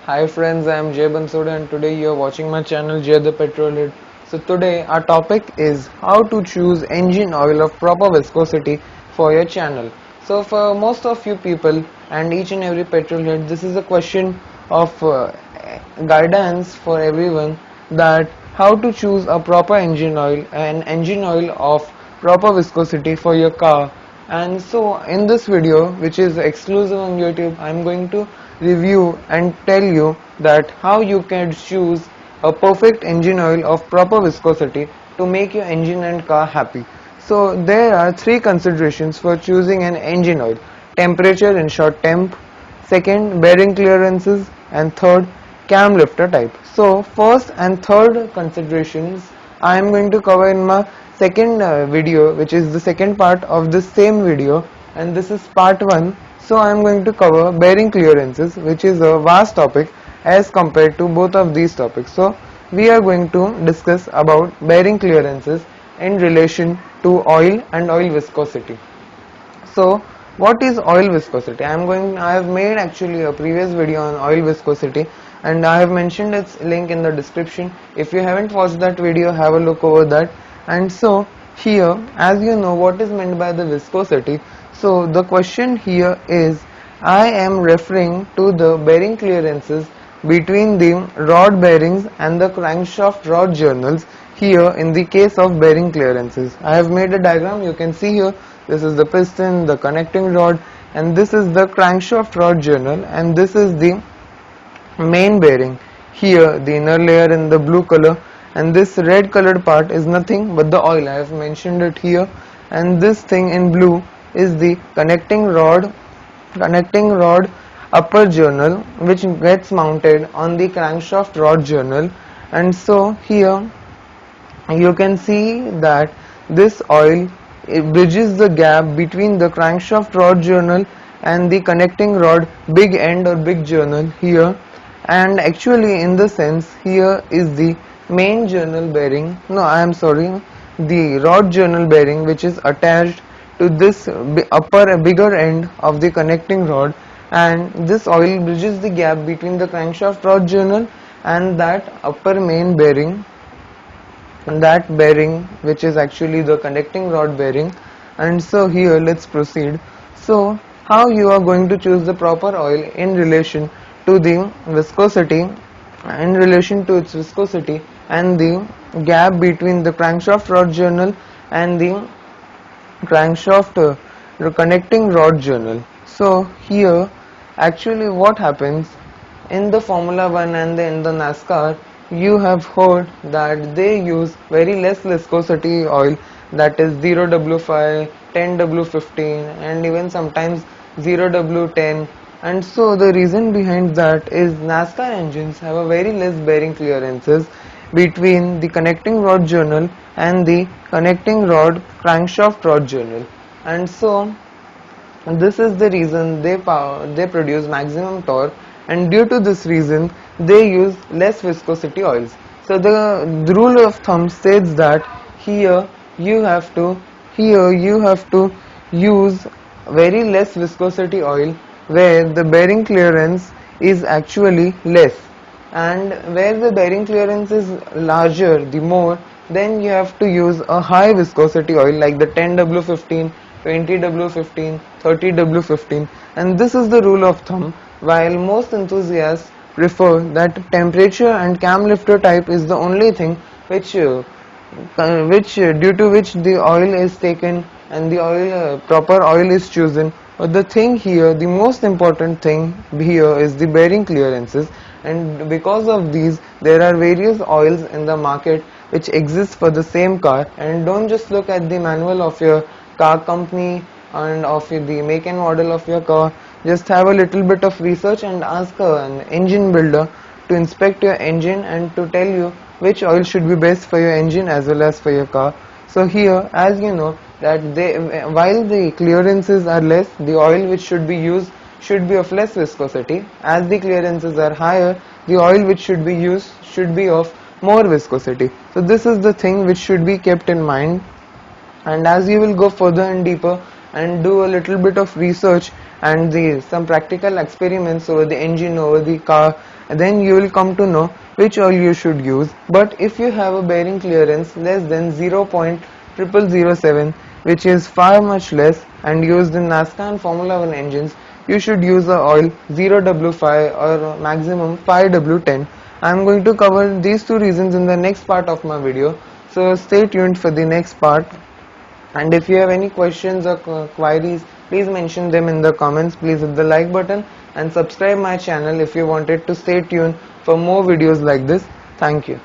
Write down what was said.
Hi friends, I am Jay Bansoda and today you are watching my channel Jay the Petrol Head. So today our topic is how to choose engine oil of proper viscosity for your channel. So for most of you people and each and every petrol head, this is a question of guidance for everyone that how to choose a proper engine oil, an engine oil of proper viscosity for your car. And so in this video, which is exclusive on YouTube, I'm going to review and tell you that how you can choose a perfect engine oil of proper viscosity to make your engine and car happy. So there are three considerations for choosing an engine oil: temperature, in short temp; second, bearing clearances; and third, cam lifter type. So first and third considerations I am going to cover in my second video, which is the second part of this same video, and this is part 1. So I am going to cover bearing clearances, which is a vast topic as compared to both of these topics. So we are going to discuss about bearing clearances in relation to oil and oil viscosity. So what is oil viscosity? I have made actually a previous video on oil viscosity and I have mentioned its link in the description. If you haven't watched that video, have a look over that. And so here, as you know what is meant by the viscosity, so the question here is, I am referring to the bearing clearances between the rod bearings and the crankshaft rod journals here in the case of bearing clearances. I have made a diagram, you can see here, this is the piston, the connecting rod, and this is the crankshaft rod journal, and this is the main bearing. Here the inner layer in the blue color, and this red colored part is nothing but the oil. I have mentioned it here, and this thing in blue is the connecting rod upper journal, which gets mounted on the crankshaft rod journal. And so here you can see that this oil, it bridges the gap between the crankshaft rod journal and the connecting rod big end or big journal here. And actually in the sense, here is the main journal bearing, no, I am sorry, the rod journal bearing, which is attached to this upper bigger end of the connecting rod, and this oil bridges the gap between the crankshaft rod journal and that upper main bearing, and that bearing which is actually the connecting rod bearing. And so here let's proceed. So how you are going to choose the proper oil in relation to the viscosity, in relation to its viscosity and the gap between the crankshaft rod journal and the crankshaft connecting rod journal. So here actually what happens in the Formula 1 and in the NASCAR, you have heard that they use very less viscosity oil, that is 0W5, 10W15 and even sometimes 0W10. And so the reason behind that is NASCAR engines have a very less bearing clearances between the connecting rod journal and the connecting rod crankshaft rod journal. And so this is the reason they produce maximum torque, and due to this reason they use less viscosity oils. So the rule of thumb states that here you have to use very less viscosity oil where the bearing clearance is actually less, and where the bearing clearance is larger, the more, then you have to use a high viscosity oil like the 10W15, 20W15, 30W15. And this is the rule of thumb, while most enthusiasts prefer that temperature and cam lifter type is the only thing which due to which the oil is taken and the proper oil is chosen. But the thing here, the most important thing here is the bearing clearances, and because of these there are various oils in the market which exist for the same car. And don't just look at the manual of your car company and of the make and model of your car, just have a little bit of research and ask an engine builder to inspect your engine and to tell you which oil should be best for your engine as well as for your car. So here, as you know, that while the clearances are less, the oil which should be used should be of less viscosity. As the clearances are higher, the oil which should be used should be of more viscosity. So this is the thing which should be kept in mind. And as you will go further and deeper and do a little bit of research and some practical experiments over the engine, over the car, then you will come to know which oil you should use. But if you have a bearing clearance less than 0.0007, which is far much less and used in NASCAR and Formula 1 engines, you should use the oil 0W5 or maximum 5W10. I am going to cover these two reasons in the next part of my video, so stay tuned for the next part. And if you have any questions or queries, please mention them in the comments. Please hit the like button and subscribe my channel if you wanted to stay tuned for more videos like this. Thank you.